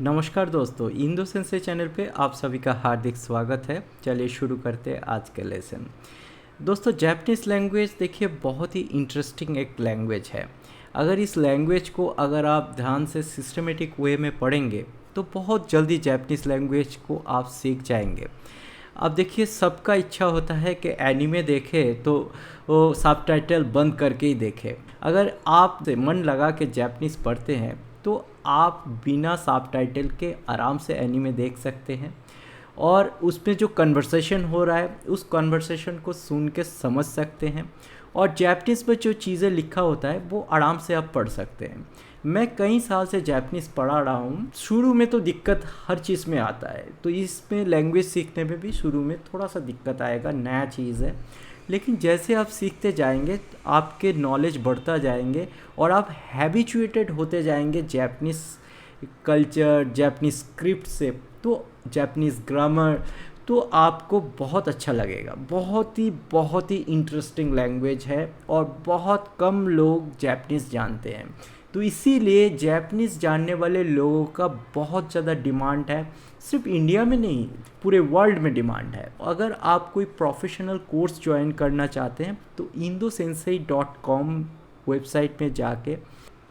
नमस्कार दोस्तों, इंदो सेंसे चैनल पे आप सभी का हार्दिक स्वागत है। चलिए शुरू करते हैं आज के लेसन। दोस्तों, जापानीज़ लैंग्वेज देखिए बहुत ही इंटरेस्टिंग एक लैंग्वेज है। अगर इस लैंग्वेज को आप ध्यान से सिस्टमेटिक वे में पढ़ेंगे तो बहुत जल्दी जापानीज़ लैंग्वेज को आप सीख जाएंगे। अब देखिए, सबका इच्छा होता है कि एनीमे देखे तो वो सबटाइटल बंद करके ही देखे। अगर आप मन लगा के जापानीज़ पढ़ते हैं तो आप बिना सबटाइटल के आराम से एनीमे देख सकते हैं और उसमें जो कन्वर्सेशन हो रहा है उस कन्वर्सेशन को सुन के समझ सकते हैं और जापानीज़ में जो चीज़ें लिखा होता है वो आराम से आप पढ़ सकते हैं। मैं कई साल से जापानीज़ पढ़ा रहा हूँ। शुरू में तो दिक्कत हर चीज़ में आता है, तो इसमें लैंग्वेज सीखने में भी शुरू में थोड़ा सा दिक्कत आएगा, नया चीज़ है। लेकिन जैसे आप सीखते जाएंगे आपके नॉलेज बढ़ता जाएंगे और आप हैबिचुएटेड होते जाएंगे जापानीज़ कल्चर, जापानीज़ स्क्रिप्ट से, तो जापानीज़ ग्रामर, तो आपको बहुत अच्छा लगेगा। बहुत ही इंटरेस्टिंग लैंग्वेज है और बहुत कम लोग जापानीज़ जानते हैं, तो इसीलिए जापानीज़ जानने वाले लोगों का बहुत ज़्यादा डिमांड है। सिर्फ इंडिया में नहीं, पूरे वर्ल्ड में डिमांड है। अगर आप कोई प्रोफेशनल कोर्स ज्वाइन करना चाहते हैं तो indosensei.com वेबसाइट में जाके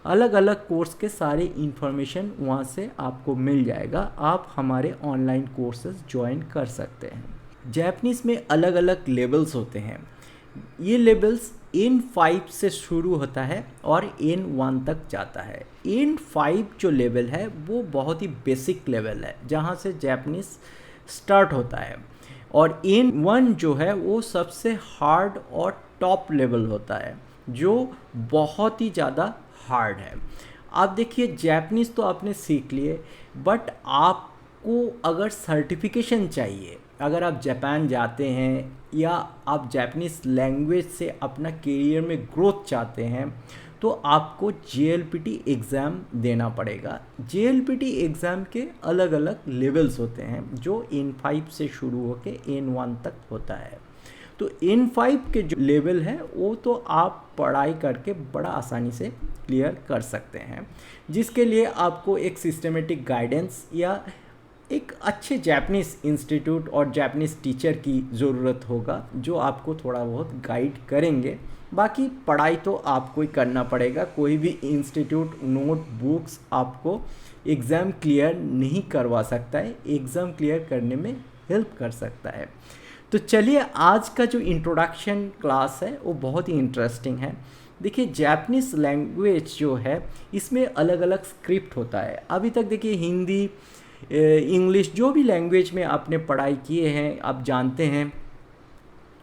अलग अलग कोर्स के सारे इन्फॉर्मेशन वहाँ से आपको मिल जाएगा। आप हमारे ऑनलाइन कोर्सेज ज्वाइन कर सकते हैं। जापानीज़ में अलग अलग लेवल्स होते हैं। ये लेवल्स N5 से शुरू होता है और N1 तक जाता है। N5 जो लेवल है वो बहुत ही बेसिक लेवल है जहाँ से जापानीज़ स्टार्ट होता है, और N1 जो है वो सबसे हार्ड और टॉप लेवल होता है जो बहुत ही ज़्यादा हार्ड है। आप देखिए, जापानीज़ तो आपने सीख लिए, बट आपको अगर सर्टिफिकेशन चाहिए, अगर आप जापान जाते हैं या आप जापानीज़ लैंग्वेज से अपना करियर में ग्रोथ चाहते हैं तो आपको JLPT एग्ज़ाम देना पड़ेगा। JLPT एग्ज़ाम के अलग अलग लेवल्स होते हैं जो N5 से शुरू होकर N1 तक होता है। तो N5 के जो लेवल है वो तो आप पढ़ाई करके बड़ा आसानी से क्लियर कर सकते हैं, जिसके लिए आपको एक सिस्टमेटिक गाइडेंस या एक अच्छे जापानीज़ इंस्टीट्यूट और जापानीज़ टीचर की ज़रूरत होगा जो आपको थोड़ा बहुत गाइड करेंगे। बाकी पढ़ाई तो आपको ही करना पड़ेगा। कोई भी इंस्टीट्यूट नोट बुक्स आपको एग्ज़ाम क्लियर नहीं करवा सकता है, एग्ज़ाम क्लियर करने में हेल्प कर सकता है। तो चलिए, आज का जो इंट्रोडक्शन क्लास है वो बहुत ही इंटरेस्टिंग है। देखिए, जापानीज़ लैंग्वेज जो है इसमें अलग अलग स्क्रिप्ट होता है। अभी तक देखिए, हिंदी, इंग्लिश, जो भी लैंग्वेज में आपने पढ़ाई किए हैं आप जानते हैं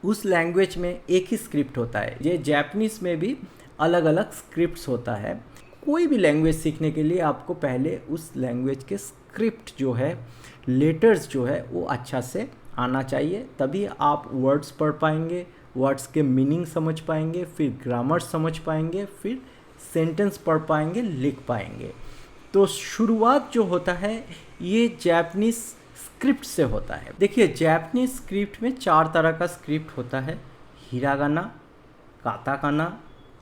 उस लैंग्वेज में एक ही स्क्रिप्ट होता है। ये जापानीज़ में भी अलग अलग स्क्रिप्ट्स होता है। कोई भी लैंग्वेज सीखने के लिए आपको पहले उस लैंग्वेज के स्क्रिप्ट जो है, लेटर्स जो है वो अच्छा से आना चाहिए, तभी आप वर्ड्स पढ़ पाएंगे, वर्ड्स के मीनिंग समझ पाएंगे, फिर ग्रामर समझ पाएंगे, फिर सेंटेंस पढ़ पाएंगे, लिख पाएंगे। तो शुरुआत जो होता है ये जापानीज़ स्क्रिप्ट से होता है। देखिए, जापानीज़ स्क्रिप्ट में 4 तरह का स्क्रिप्ट होता है: hiragana, katakana,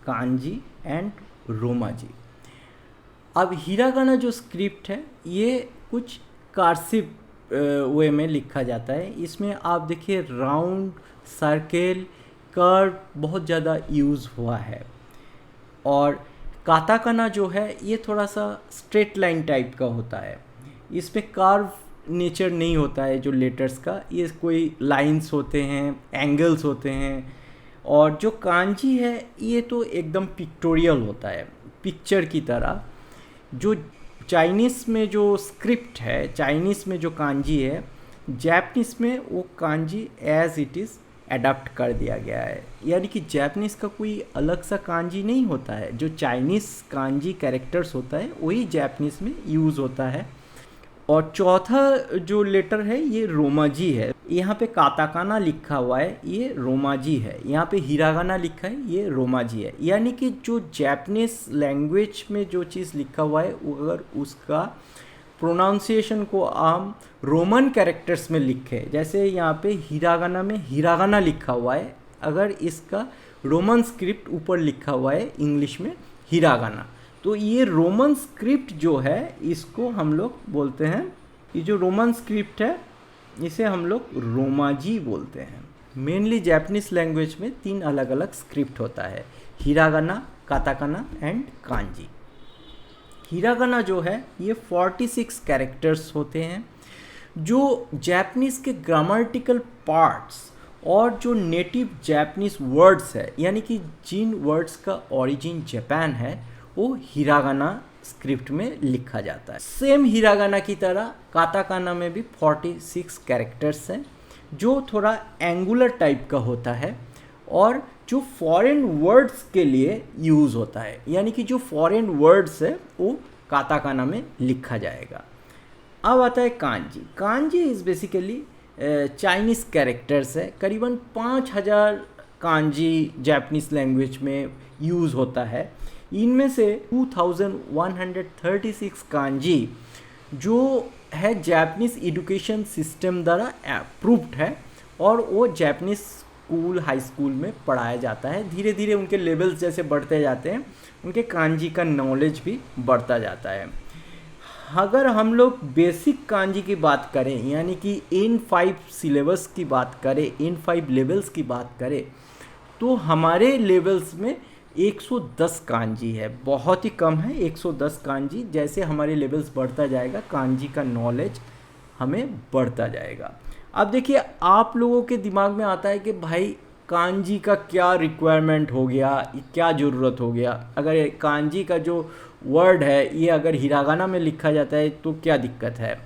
kanji and romaji. अब हिरागाना जो स्क्रिप्ट है ये कुछ कर्सिव वे में लिखा जाता है। इसमें आप देखिए राउंड, सर्कल, कर्व बहुत ज़्यादा यूज़ हुआ है। और काताकाना जो है ये थोड़ा सा स्ट्रेट लाइन टाइप का होता है। इसमें कर्व नेचर नहीं होता है जो लेटर्स का, ये कोई लाइंस होते हैं, एंगल्स होते हैं। और जो कांजी है ये तो एकदम पिक्टोरियल होता है, पिक्चर की तरह। जो चाइनीज़ में जो स्क्रिप्ट है, चाइनीज़ में जो कांजी है, जापानीज़ में वो kanji as it is adapt कर दिया गया है। यानी कि जापानीज़ का कोई अलग सा कांजी नहीं होता है। जो चाइनीज़ कांजी कैरेक्टर्स होता है वही जापानीज़ में यूज़ होता है। और चौथा जो लेटर है ये रोमाजी है। यहाँ पे काताकाना लिखा हुआ है, ये रोमाजी है। यहाँ पे हिरागाना लिखा है, ये रोमाजी है। यानी कि जो जापानीज़ लैंग्वेज में जो चीज़ लिखा हुआ है अगर उसका प्रोनाउंसिएशन को हम रोमन कैरेक्टर्स में लिखें, जैसे यहाँ पे हिरागाना में हिरागाना लिखा हुआ है, अगर इसका रोमन स्क्रिप्ट ऊपर लिखा हुआ है इंग्लिश में हिरागाना, तो ये रोमन स्क्रिप्ट जो है इसको हम लोग बोलते हैं, ये जो रोमन स्क्रिप्ट है इसे हम लोग रोमाजी बोलते हैं। मेनली जापानीज लैंग्वेज में 3 अलग अलग स्क्रिप्ट होता है, hiragana, katakana and kanji. Hiragana जो है ये 46 कैरेक्टर्स होते हैं जो जापानीज के ग्रामेटिकल पार्ट्स और जो नेटिव जापानीज वर्ड्स है, यानी कि जिन वर्ड्स का ओरिजिन जापान है, वो हिरागाना स्क्रिप्ट में लिखा जाता है। सेम हिरागाना की तरह काताकाना में भी 46 कैरेक्टर्स हैं जो थोड़ा एंगुलर टाइप का होता है और जो फॉरेन वर्ड्स के लिए यूज़ होता है, यानी कि जो फॉरेन वर्ड्स है वो काताकाना में लिखा जाएगा। अब आता है kanji. Kanji is basically Chinese characters है। करीबन 5000 कांजी जापानीज लैंग्वेज में यूज़ होता है। इनमें से 2136 कांजी जो है जापानीज एजुकेशन सिस्टम द्वारा अप्रूव्ड है और वो जापानीज स्कूल, हाई स्कूल में पढ़ाया जाता है। धीरे धीरे उनके लेवल्स जैसे बढ़ते जाते हैं, उनके कांजी का नॉलेज भी बढ़ता जाता है। अगर हम लोग बेसिक कांजी की बात करें, यानी कि N5 सिलेबस की बात करें, N5 लेवल्स की बात करें, तो हमारे लेवल्स में 110 कांजी है। बहुत ही कम है 110 कांजी। जैसे हमारे लेवल्स बढ़ता जाएगा कांजी का नॉलेज हमें बढ़ता जाएगा। अब देखिए, आप लोगों के दिमाग में आता है कि भाई कांजी का क्या रिक्वायरमेंट हो गया, क्या ज़रूरत हो गया, अगर कांजी का जो वर्ड है ये अगर हिरागाना में लिखा जाता है तो क्या दिक्कत है।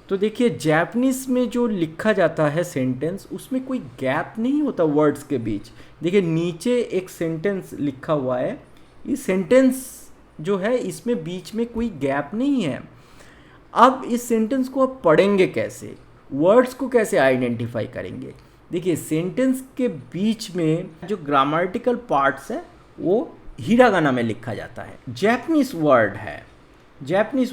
तो देखिए, जापानीज में जो लिखा जाता है सेंटेंस, उसमें कोई गैप नहीं होता वर्ड्स के बीच। देखिए नीचे एक सेंटेंस लिखा हुआ है, इस सेंटेंस जो है इसमें बीच में कोई गैप नहीं है। अब इस सेंटेंस को आप पढ़ेंगे कैसे, वर्ड्स को कैसे आइडेंटिफाई करेंगे। देखिए वो के बीच में जो ग्रामेटिकल पार्ट्स है वो हिरागाना में लिखा जाता है। जापानीज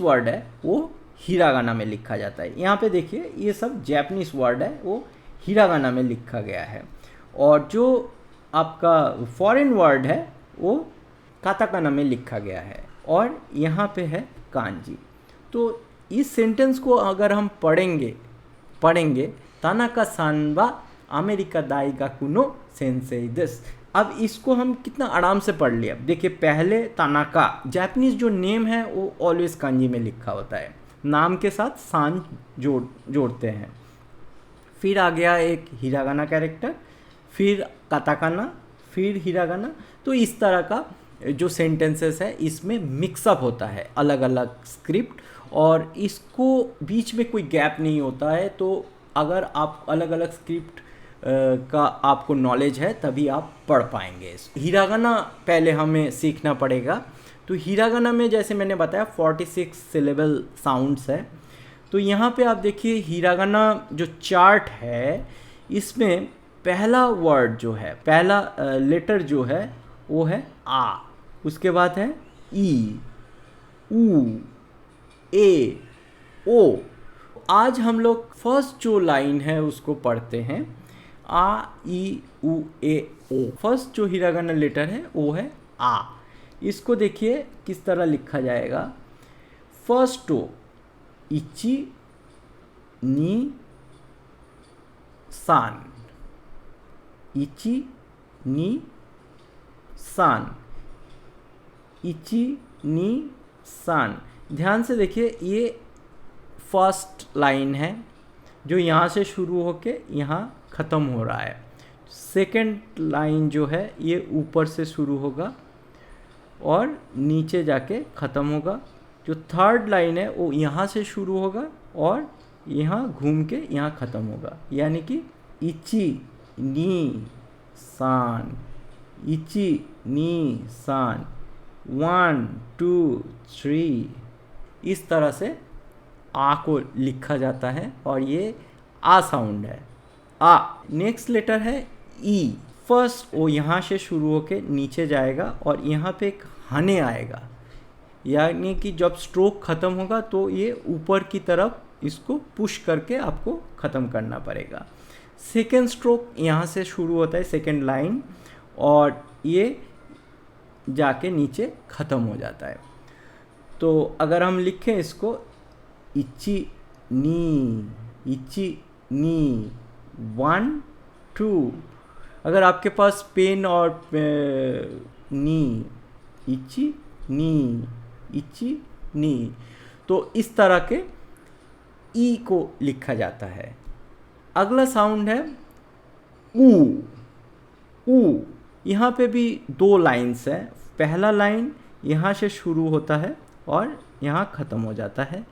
वर्ड है वो हिरागाना में लिखा जाता है। यहाँ पे देखिए ये सब जापानीज वर्ड है वो हिरागाना में लिखा गया है, और जो आपका फॉरेन वर्ड है वो काताकाना में लिखा गया है, और यहाँ पे है कांजी। तो इस सेंटेंस को अगर हम पढ़ेंगे तानाका सानबा अमेरिका दाइगा कुनो सेंसेई देस। अब इसको हम कितना आराम से पढ़ लिया। देखिए पहले तानाका, जापानीज जो नेम है वो ऑलवेज कांजी में लिखा होता है, नाम के साथ सान जोड़ते हैं। फिर आ गया एक हिरागाना कैरेक्टर, फिर काताकाना, फिर हिरागाना। तो इस तरह का जो सेंटेंसेस है इसमें मिक्सअप होता है, अलग अलग स्क्रिप्ट, और इसको बीच में कोई गैप नहीं होता है। तो अगर आप अलग अलग स्क्रिप्ट का आपको नॉलेज है तभी आप पढ़ पाएंगे। हिरागाना पहले हमें सीखना पड़ेगा। तो हिरागाना में जैसे मैंने बताया 46 सिलेबल साउंड्स है। तो यहाँ पे आप देखिए हिरागाना जो चार्ट है इसमें पहला वर्ड जो है, पहला लेटर जो है वो है आ, उसके बाद है ई, ऊ, ए, ओ। आज हम लोग फर्स्ट जो लाइन है उसको पढ़ते हैं, आ, ई, ऊ, ए, ओ। फर्स्ट जो हिरागाना लेटर है वो है आ। इसको देखिए किस तरह लिखा जाएगा। फर्स्ट ओ इची नी सान, इची नी सान, इची नी सान। ध्यान से देखिए ये फर्स्ट लाइन है जो यहाँ से शुरू होके यहाँ ख़त्म हो रहा है। सेकंड लाइन जो है ये ऊपर से शुरू होगा और नीचे जाके ख़त्म होगा। जो थर्ड लाइन है वो यहाँ से शुरू होगा और यहाँ घूम के यहाँ ख़त्म होगा, यानी कि इची नी सान, इची नी सान, 1 2 3। इस तरह से आ को लिखा जाता है और ये आ साउंड है, आ। नेक्स्ट लेटर है ई। फर्स्ट ओ यहाँ से शुरू होके नीचे जाएगा और यहाँ पे एक हने आएगा, यानी कि जब स्ट्रोक ख़त्म होगा तो ये ऊपर की तरफ इसको पुश करके आपको ख़त्म करना पड़ेगा। सेकेंड स्ट्रोक यहाँ से शुरू होता है, सेकेंड लाइन, और ये जाके नीचे ख़त्म हो जाता है। तो अगर हम लिखें इसको इची नी 1 2, अगर आपके पास पेन और नी इची नी, तो इस तरह के ई को लिखा जाता है। अगला साउंड है ऊ। यहाँ पे भी 2 लाइन्स है। पहला लाइन यहाँ से शुरू होता है और यहाँ ख़त्म हो जाता है।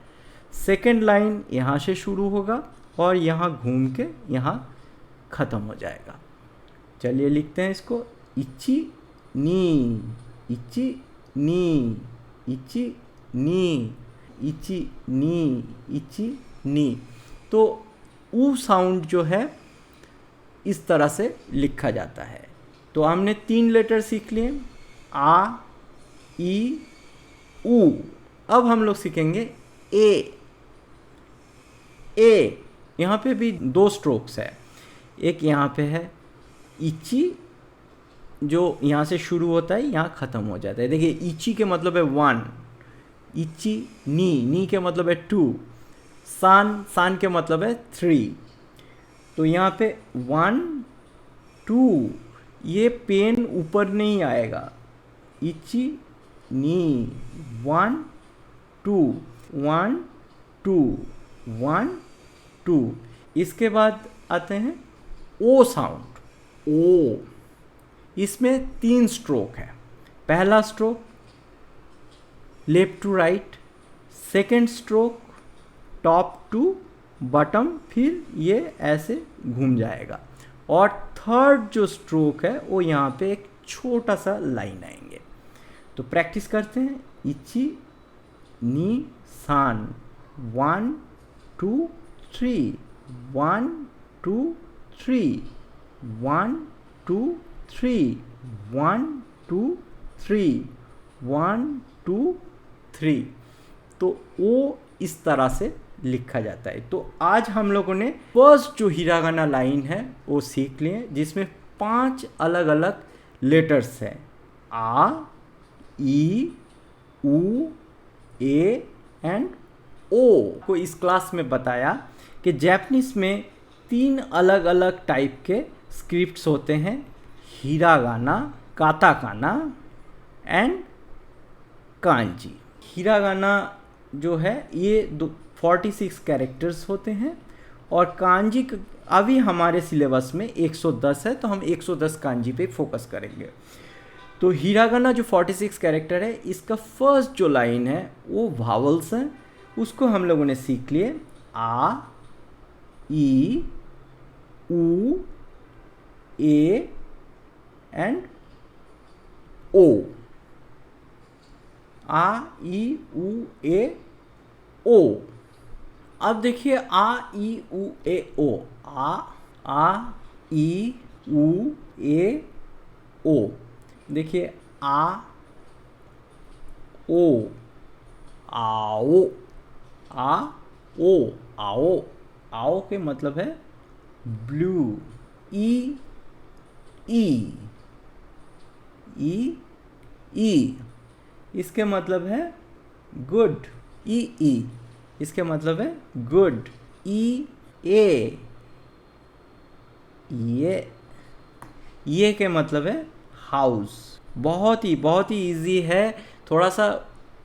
सेकंड लाइन यहाँ से शुरू होगा और यहाँ घूम के यहाँ ख़त्म हो जाएगा। चलिए लिखते हैं इसको इची नी इची नी इची नी इची नी इची नी। तो ऊ साउंड जो है इस तरह से लिखा जाता है। तो हमने 3 लेटर सीख लिए, आ ई ऊ। अब हम लोग सीखेंगे ए। यहाँ पे भी 2 स्ट्रोक्स है। एक यहाँ पे है इची, जो यहाँ से शुरू होता है यहाँ ख़त्म हो जाता है। देखिए इची के मतलब है 1, इची नी के मतलब है 2, सान के मतलब है 3। तो यहाँ पे 1 2, ये पेन ऊपर नहीं आएगा। इची नी 1 2 1 2 1 2। इसके बाद आते हैं ओ साउंड। ओ, इसमें 3 स्ट्रोक है। पहला stroke left to right, second stroke top to bottom, फिर ये ऐसे घूम जाएगा। और थर्ड जो स्ट्रोक है वो यहाँ पे एक छोटा सा लाइन आएंगे। तो प्रैक्टिस करते हैं। इची नी सान 1 2 3 1 2 3 1 2 3 1 2 3 1 2 3। तो वो इस तरह से लिखा जाता है। तो आज हम लोगों ने फर्स्ट जो हिरागाना लाइन है वो सीख लिए, जिसमें 5 अलग अलग लेटर्स हैं। आ ई ऊ ए एंड ओ को इस क्लास में बताया कि जापानीज में 3 अलग अलग टाइप के स्क्रिप्ट्स होते हैं, hiragana, katakana and kanji. Hiragana जो है ये 46 कैरेक्टर्स होते हैं और कांजी अभी हमारे सिलेबस में 110 है, तो हम 110 कांजी पे फोकस करेंगे। तो हिरागाना जो 46 कैरेक्टर है, इसका फर्स्ट जो लाइन है वो वावल्स हैं, उसको हम लोगों ने सीख लिए। आ ई ऊ ए एंड ओ। आ ई ऊ ए ओ। अब देखिए आ ई ऊ ए ओ। आ ई ऊ ए ओ। देखिए आ ओ आओ, आ ओ आओ। आओ के मतलब है ब्लू। ई ई इसके मतलब है गुड। ई इसके मतलब है गुड। ई ए ये के मतलब है हाउस। बहुत ही इजी है। थोड़ा सा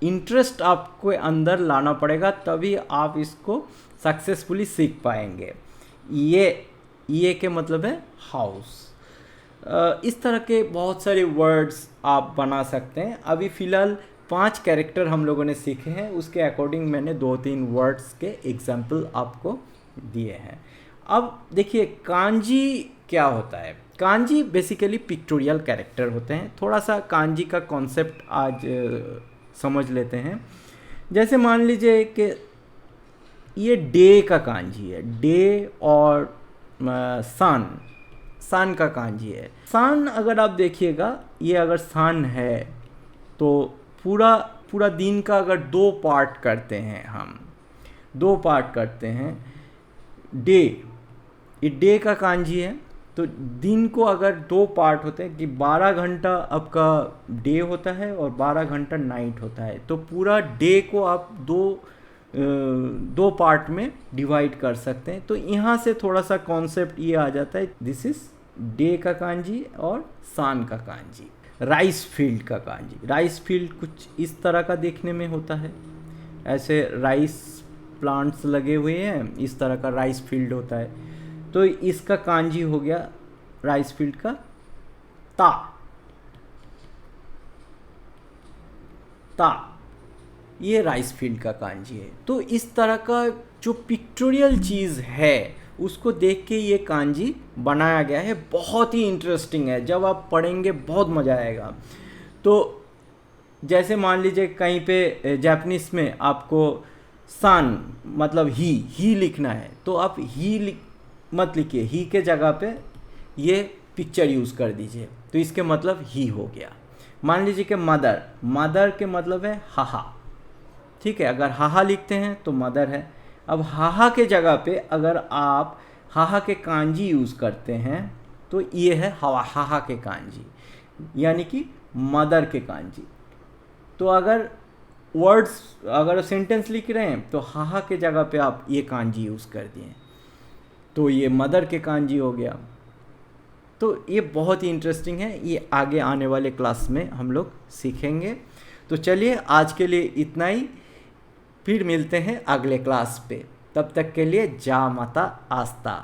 इंटरेस्ट आपको अंदर लाना पड़ेगा, तभी आप इसको सक्सेसफुली सीख पाएंगे। ये के मतलब है हाउस। इस तरह के बहुत सारे वर्ड्स आप बना सकते हैं। अभी फ़िलहाल 5 कैरेक्टर हम लोगों ने सीखे हैं, उसके अकॉर्डिंग मैंने 2-3 वर्ड्स के एग्जाम्पल आपको दिए हैं। अब देखिए कांजी क्या होता है। कांजी बेसिकली पिक्टोरियल कैरेक्टर होते हैं। थोड़ा सा कांजी का कॉन्सेप्ट आज समझ लेते हैं। जैसे मान लीजिए कि ये डे का कांजी है। डे और सन का कांजी है। सन अगर आप देखिएगा, ये अगर सन है तो पूरा दिन का अगर 2 पार्ट करते हैं, हम 2 पार्ट करते हैं। डे, ये डे का कांजी है तो दिन को अगर 2 पार्ट होते हैं कि 12 घंटा आपका डे होता है और 12 घंटा नाइट होता है, तो पूरा डे को आप दो पार्ट में डिवाइड कर सकते हैं। तो यहाँ से थोड़ा सा कॉन्सेप्ट ये आ जाता है, दिस इज डे का कांजी और सान का कांजी। राइस फील्ड का कांजी, राइस फील्ड कुछ इस तरह का देखने में होता है, ऐसे राइस प्लांट्स लगे हुए हैं, इस तरह का राइस फील्ड होता है। तो इसका कांजी हो गया राइस फील्ड का ता, ता, ये राइस फील्ड का कांजी है। तो इस तरह का जो पिक्टोरियल चीज़ है उसको देख के ये कांजी बनाया गया है। बहुत ही इंटरेस्टिंग है, जब आप पढ़ेंगे बहुत मज़ा आएगा। तो जैसे मान लीजिए कहीं पे जापानीज में आपको सान मतलब ही लिखना है, तो आप मत लिखिए, ही के जगह पे ये पिक्चर यूज़ कर दीजिए, तो इसके मतलब ही हो गया। मान लीजिए कि मदर के मतलब है हाहा, ठीक है, अगर हाहा लिखते हैं तो मदर है। अब हाहा के जगह पे अगर आप हाहा के कांजी यूज़ करते हैं तो ये है हाहा के कांजी, यानी कि मदर के कांजी। तो अगर अगर सेंटेंस लिख रहे हैं तो हाहा के जगह पे आप ये कांजी यूज़ कर दिए, तो ये मदर के कांजी हो गया। तो ये बहुत ही इंटरेस्टिंग है, ये आगे आने वाले क्लास में हम लोग सीखेंगे। तो चलिए आज के लिए इतना ही, फिर मिलते हैं अगले क्लास पे। तब तक के लिए जा माता आस्था।